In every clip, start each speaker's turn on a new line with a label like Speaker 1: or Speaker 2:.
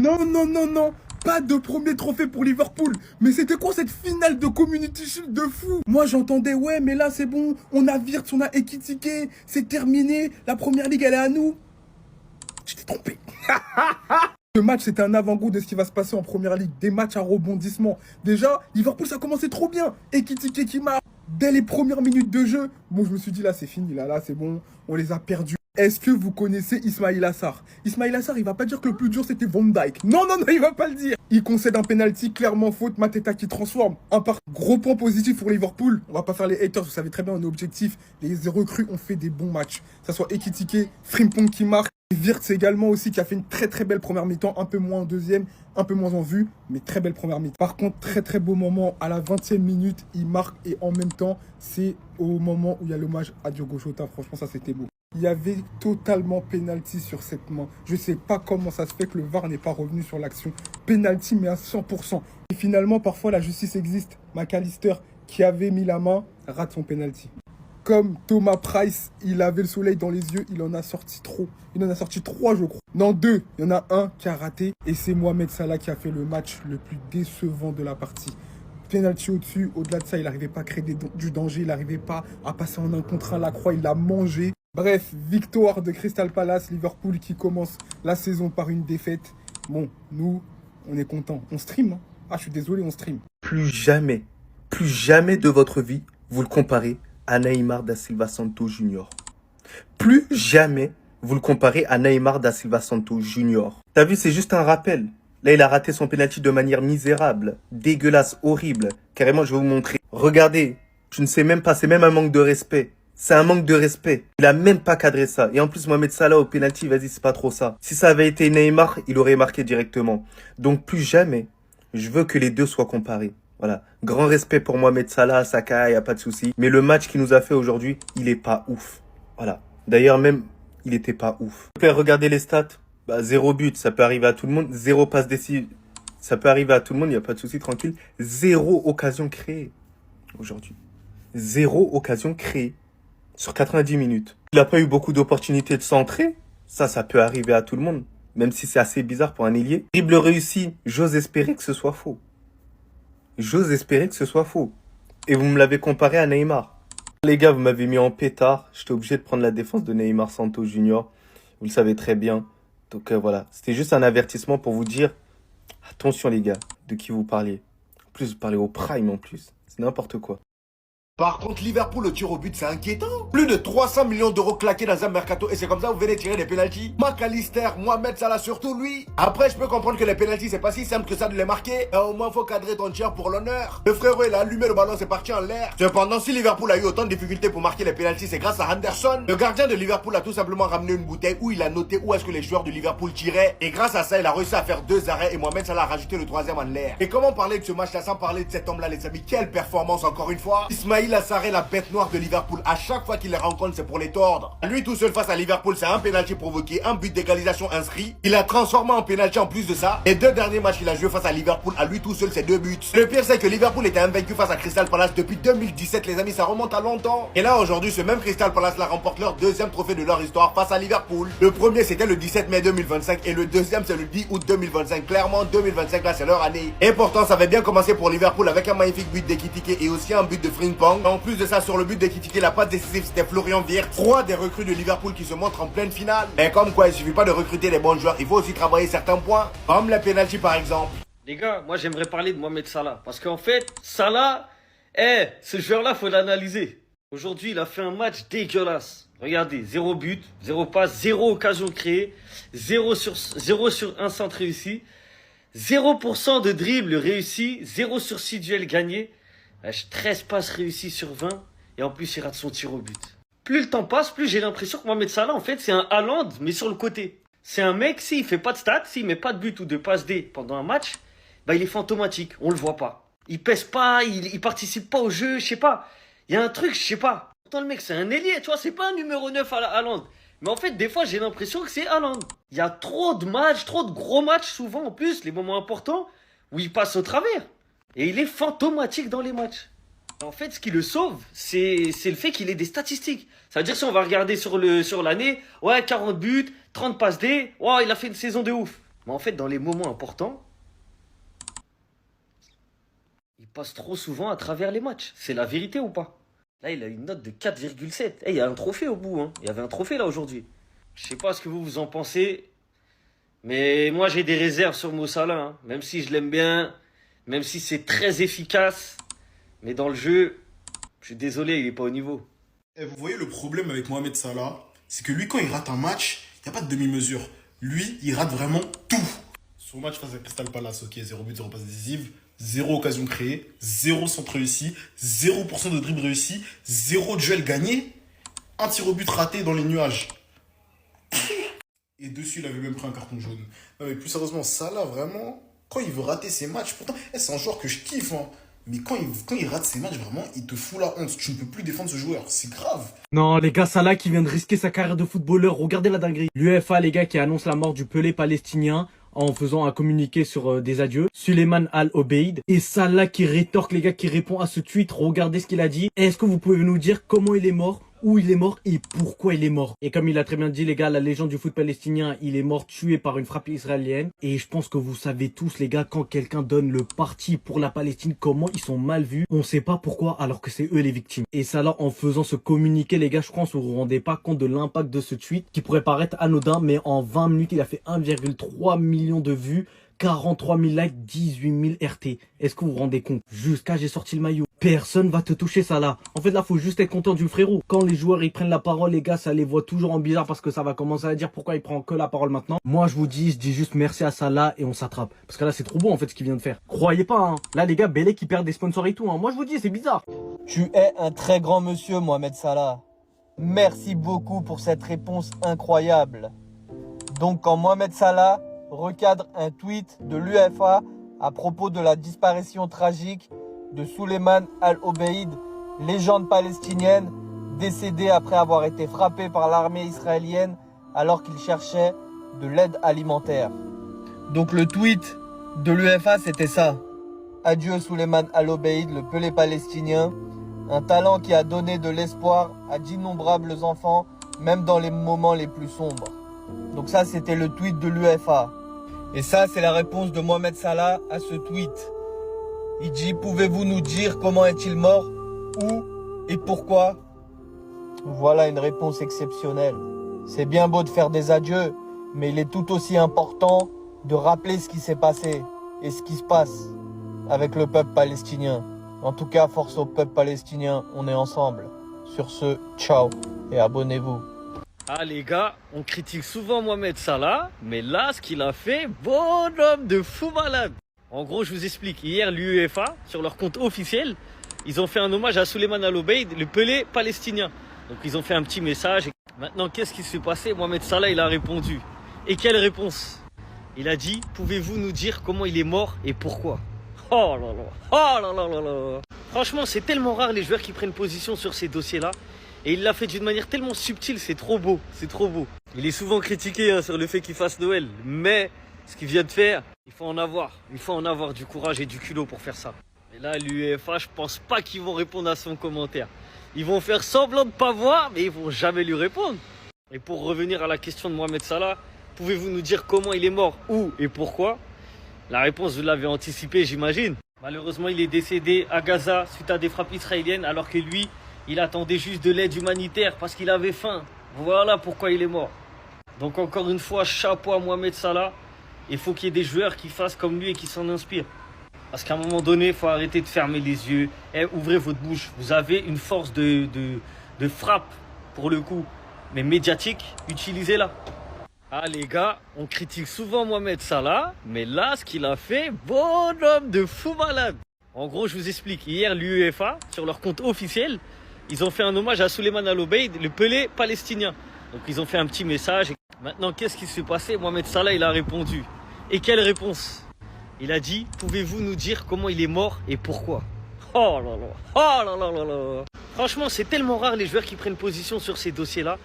Speaker 1: Non, non, non, non. Pas de premier trophée pour Liverpool. Mais c'était quoi cette finale de Community Shield de fou? Moi j'entendais, ouais, mais là c'est bon, on a Wirtz, on a Ekitike, c'est terminé, la première ligue elle est à nous. J'étais trompé. Ce match, c'était un avant-goût de ce qui va se passer en première ligue. Des matchs à rebondissement. Déjà, Liverpool, ça a commencé trop bien. Ekitike qui marque dès les premières minutes de jeu. Bon, je me suis dit, là, c'est fini. Là, c'est bon. On les a perdus. Est-ce que vous connaissez Ismaïla Sarr? Ismaïla Sarr, il va pas dire que le plus dur, c'était Van Dijk. Non, non, non, il va pas le dire. Il concède un penalty, clairement faute. Mateta qui transforme. Gros point positif pour Liverpool. On va pas faire les haters, vous savez très bien, on est objectif. Les recrues ont fait des bons matchs. Que ça soit Ekitike, Frimpong qui marque. Wirtz également aussi qui a fait une très très belle première mi-temps, un peu moins en deuxième, un peu moins en vue, mais très belle première mi-temps. Par contre, très très beau moment, à la 20e minute, il marque et en même temps, c'est au moment où il y a l'hommage à Diogo Jota. Franchement, ça c'était beau. Il y avait totalement penalty sur cette main. Je sais pas comment ça se fait que le VAR n'est pas revenu sur l'action. Penalty, mais à 100%. Et finalement, parfois la justice existe. McAllister, qui avait mis la main, rate son penalty. Comme Thomas Price, il avait le soleil dans les yeux, il en a sorti trop. Il en a sorti 3, je crois. Non, 2. Il y en a un qui a raté. Et c'est Mohamed Salah qui a fait le match le plus décevant de la partie. Penalty au-dessus. Au-delà de ça, il n'arrivait pas à créer du danger. Il n'arrivait pas à passer en un contre un. La croix, il l'a mangé. Bref, victoire de Crystal Palace. Liverpool qui commence la saison par une défaite. Bon, nous, on est contents. On stream, hein. Ah, je suis désolé, on stream.
Speaker 2: Plus jamais de votre vie, vous le comparez à Neymar da Silva Santos Junior. Plus jamais vous le comparez à Neymar da Silva Santos Junior. T'as vu, c'est juste un rappel. Là, il a raté son penalty de manière misérable, dégueulasse, horrible. Carrément, je vais vous montrer. Regardez, je ne sais même pas, c'est même un manque de respect. C'est un manque de respect. Il a même pas cadré ça. Et en plus, Mohamed Salah au penalty, vas-y, c'est pas trop ça. Si ça avait été Neymar, il aurait marqué directement. Donc, plus jamais, je veux que les deux soient comparés. Voilà. Grand respect pour Mohamed Salah, Saka, y a pas de souci. Mais le match qu'il nous a fait aujourd'hui, il est pas ouf. Voilà. D'ailleurs, même, il était pas ouf. S'il vous plaît, regardez les stats. Bah, 0 but, ça peut arriver à tout le monde. 0 passe décisive, ça peut arriver à tout le monde, y a pas de souci, tranquille. 0 occasion créée aujourd'hui. 0 occasion créée sur 90 minutes. Il n'a pas eu beaucoup d'opportunités de centrer. Ça peut arriver à tout le monde. Même si c'est assez bizarre pour un ailier. Dribble réussi, j'ose espérer que ce soit faux. J'ose espérer que ce soit faux. Et vous me l'avez comparé à Neymar. Les gars, vous m'avez mis en pétard. J'étais obligé de prendre la défense de Neymar Santos Junior. Vous le savez très bien. Donc voilà, c'était juste un avertissement pour vous dire, attention les gars, de qui vous parliez. En plus, vous parlez au prime en plus. C'est n'importe quoi.
Speaker 3: Par contre, Liverpool, le tir au but, c'est inquiétant. Plus de 300 millions d'euros claqués dans un mercato et c'est comme ça que vous venez tirer des pénaltys. McAllister, Mohamed Salah surtout lui. Après, je peux comprendre que les pénaltys, c'est pas si simple que ça de les marquer. Au moins, faut cadrer ton tir pour l'honneur. Le frérot, il a allumé le ballon, c'est parti en l'air. Cependant, si Liverpool a eu autant de difficultés pour marquer les pénaltys, c'est grâce à Henderson. Le gardien de Liverpool a tout simplement ramené une bouteille où il a noté où est-ce que les joueurs de Liverpool tiraient. Et grâce à ça, il a réussi à faire 2 arrêts et Mohamed Salah a rajouté le 3e en l'air. Et comment parler de ce match-là sans parler de cet homme-là, les amis? Quelle performance encore une fois. Ismaïla Sarr est la bête noire de Liverpool. À chaque fois qu'il les rencontre, c'est pour les tordre. Lui tout seul face à Liverpool, c'est un pénalty provoqué, un but d'égalisation inscrit. Il a transformé en pénalty en plus de ça. Les 2 derniers matchs qu'il a joué face à Liverpool, à lui tout seul, c'est 2 buts. Le pire, c'est que Liverpool était invaincu face à Crystal Palace depuis 2017, les amis, ça remonte à longtemps. Et là, aujourd'hui, ce même Crystal Palace là remporte leur 2e trophée de leur histoire face à Liverpool. Le premier, c'était le 17 mai 2025 et le deuxième, c'est le 10 août 2025. Clairement, 2025, là, c'est leur année. Et pourtant, ça avait bien commencé pour Liverpool avec un magnifique but d'Ekitike et aussi un but de Frimpong. En plus de ça, sur le but d'Ekitike, la passe décisive, c'était Florian Wirtz, 3 des recrues de Liverpool qui se montrent en pleine finale. Mais comme quoi, il suffit pas de recruter les bons joueurs, il faut aussi travailler certains points, comme les pénaltys par exemple.
Speaker 4: Les gars, moi j'aimerais parler de Mohamed Salah. Parce qu'en fait, Salah, ce joueur-là, faut l'analyser. Aujourd'hui, il a fait un match dégueulasse. Regardez, 0 but, 0 passe, 0 occasion créée, 0 sur 1 centre réussi, 0% de dribble réussi, 0 sur 6 duels gagnés, 13 passes réussies sur 20. Et en plus, il rate son tir au but. Plus le temps passe, plus j'ai l'impression que Mohamed Salah, en fait, c'est un Haaland, mais sur le côté. C'est un mec, s'il fait pas de stats, s'il met pas de but ou de passe D pendant un match, bah il est fantomatique, on le voit pas. Il pèse pas, il participe pas au jeu, je sais pas. Il y a un truc, je sais pas. Pourtant, le mec, c'est un ailier, tu vois, c'est pas un numéro 9 à Haaland. Mais en fait, des fois, j'ai l'impression que c'est Haaland. Il y a trop de matchs, trop de gros matchs, souvent, en plus, les moments importants, où il passe au travers. Et il est fantomatique dans les matchs. En fait, ce qui le sauve, c'est le fait qu'il ait des statistiques. Ça veut dire si on va regarder sur l'année, ouais, 40 buts, 30 passes D, ouais, il a fait une saison de ouf. Mais en fait, dans les moments importants, il passe trop souvent à travers les matchs. C'est la vérité ou pas? Là, il a une note de 4,7. Il y a un trophée au bout, hein. Il y avait un trophée là aujourd'hui. Je sais pas ce que vous en pensez, mais moi j'ai des réserves sur Mo Salah, hein. Même si je l'aime bien, même si c'est très efficace, mais dans le jeu, je suis désolé, il est pas au niveau.
Speaker 5: Et vous voyez le problème avec Mohamed Salah, c'est que lui, quand il rate un match, il n'y a pas de demi-mesure. Lui, il rate vraiment tout. Son match face à Crystal Palace, ok, 0 but, 0 passe décisive, 0 occasion créée, 0 centre réussi, 0% de dribble réussi, 0 duel gagné, un tir au but raté dans les nuages. Et dessus, il avait même pris un carton jaune. Non mais plus sérieusement, Salah, vraiment, quand il veut rater ses matchs, pourtant, c'est un joueur que je kiffe, hein. Mais quand il rate ses matchs, vraiment, il te fout la honte. Tu ne peux plus défendre ce joueur. C'est grave.
Speaker 6: Non, les gars, Salah qui vient de risquer sa carrière de footballeur, regardez la dinguerie. L'UEFA, les gars, qui annonce la mort du Pelé palestinien en faisant un communiqué sur des adieux. Suleiman Al-Obeid. Et Salah qui rétorque, les gars, qui répond à ce tweet. Regardez ce qu'il a dit. Est-ce que vous pouvez nous dire comment il est mort, où il est mort et pourquoi il est mort? Et comme il a très bien dit, les gars, la légende du foot palestinien, il est mort tué par une frappe israélienne. Et je pense que vous savez tous, les gars, quand quelqu'un donne le parti pour la Palestine, comment ils sont mal vus. On sait pas pourquoi, alors que c'est eux les victimes. Et Salah, en faisant ce communiqué, les gars, je pense que vous vous rendez pas compte de l'impact de ce tweet, qui pourrait paraître anodin, mais en 20 minutes, il a fait 1,3 million de vues. 43 000 likes, 18 000 RT. Est-ce que vous vous rendez compte? Jusqu'à j'ai sorti le maillot. Personne va te toucher, Salah. En fait, là, faut juste être content du frérot. Quand les joueurs, ils prennent la parole, les gars, ça les voit toujours en bizarre parce que ça va commencer à dire pourquoi il prend que la parole maintenant. Moi, je dis juste merci à Salah et on s'attrape. Parce que là, c'est trop beau, en fait, ce qu'il vient de faire. Croyez pas, hein. Là, les gars, Belek, qui perd des sponsors et tout, hein. Moi, je vous dis, c'est bizarre.
Speaker 7: Tu es un très grand monsieur, Mohamed Salah. Merci beaucoup pour cette réponse incroyable. Donc, quand Mohamed Salah recadre un tweet de l'UEFA à propos de la disparition tragique de Suleiman Al-Obeid, légende palestinienne, décédé après avoir été frappé par l'armée israélienne alors qu'il cherchait de l'aide alimentaire. Donc le tweet de l'UEFA, c'était ça. Adieu Suleiman Al-Obeid, le Pelé palestinien, un talent qui a donné de l'espoir à d'innombrables enfants, même dans les moments les plus sombres. Donc ça, c'était le tweet de l'UEFA. Et ça, c'est la réponse de Mohamed Salah à ce tweet. Il dit, pouvez-vous nous dire comment est-il mort, où et pourquoi? Voilà une réponse exceptionnelle. C'est bien beau de faire des adieux, mais il est tout aussi important de rappeler ce qui s'est passé et ce qui se passe avec le peuple palestinien. En tout cas, force au peuple palestinien, on est ensemble. Sur ce, ciao et abonnez-vous.
Speaker 4: Ah les gars, on critique souvent Mohamed Salah, mais là ce qu'il a fait, bonhomme de fou malade. En gros, je vous explique, hier l'UEFA, sur leur compte officiel, ils ont fait un hommage à Suleiman Al-Obeid, le Pelé palestinien. Donc ils ont fait un petit message. Maintenant, qu'est-ce qui s'est passé? Mohamed Salah, il a répondu. Et quelle réponse? Il a dit, pouvez-vous nous dire comment il est mort et pourquoi? Oh là là, oh là là là là. Franchement, c'est tellement rare les joueurs qui prennent position sur ces dossiers-là. Et il l'a fait d'une manière tellement subtile, c'est trop beau, c'est trop beau. Il est souvent critiqué sur le fait qu'il fasse Noël, mais ce qu'il vient de faire, il faut en avoir du courage et du culot pour faire ça. Et là, l'UEFA, je pense pas qu'ils vont répondre à son commentaire. Ils vont faire semblant de pas voir, mais ils vont jamais lui répondre. Et pour revenir à la question de Mohamed Salah, pouvez-vous nous dire comment il est mort, où et pourquoi? La réponse, vous l'avez anticipée, j'imagine. Malheureusement, il est décédé à Gaza suite à des frappes israéliennes, alors que lui, il attendait juste de l'aide humanitaire parce qu'il avait faim. Voilà pourquoi il est mort. Donc encore une fois, chapeau à Mohamed Salah. Il faut qu'il y ait des joueurs qui fassent comme lui et qui s'en inspirent. Parce qu'à un moment donné, il faut arrêter de fermer les yeux. Et ouvrez votre bouche. Vous avez une force de frappe, pour le coup, mais médiatique. Utilisez-la. Ah les gars, on critique souvent Mohamed Salah, mais là, ce qu'il a fait, bonhomme de fou malade. En gros, je vous explique. Hier, l'UEFA, sur leur compte officiel, ils ont fait un hommage à Suleiman Al-Obeid, le Pelé palestinien. Donc ils ont fait un petit message. Maintenant, qu'est-ce qui s'est passé? Mohamed Salah, il a répondu. Et quelle réponse? Il a dit, pouvez-vous nous dire comment il est mort et pourquoi? Oh là là, oh là là là là. Franchement, c'est tellement rare les joueurs qui prennent position sur ces dossiers-là.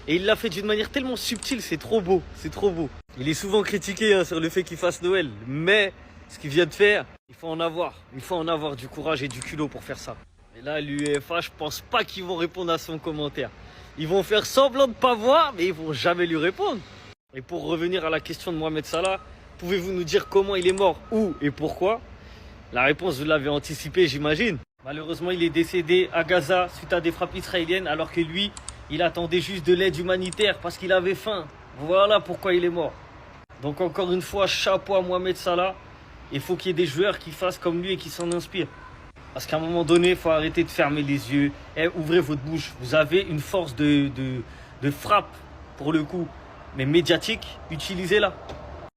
Speaker 4: Et il l'a fait d'une manière tellement subtile, c'est trop beau, c'est trop beau. Il est souvent critiqué sur le fait qu'il fasse Noël, mais ce qu'il vient de faire, il faut en avoir du courage et du culot pour faire ça. Et là, l'UEFA, je pense pas qu'ils vont répondre à son commentaire. Ils vont faire semblant de pas voir, mais ils vont jamais lui répondre. Et pour revenir à la question de Mohamed Salah, Pouvez-vous nous dire comment il est mort, où et pourquoi? La réponse, vous l'avez anticipée, j'imagine. Malheureusement, il est décédé à Gaza suite à des frappes israéliennes, alors que lui, il attendait juste de l'aide humanitaire parce qu'il avait faim. Voilà pourquoi il est mort. Donc encore une fois, chapeau à Mohamed Salah. Il faut qu'il y ait des joueurs qui fassent comme lui et qui s'en inspirent. Parce qu'à un moment donné, il faut arrêter de fermer les yeux. Et ouvrez votre bouche. Vous avez une force de frappe, pour le coup, mais médiatique. Utilisez-la.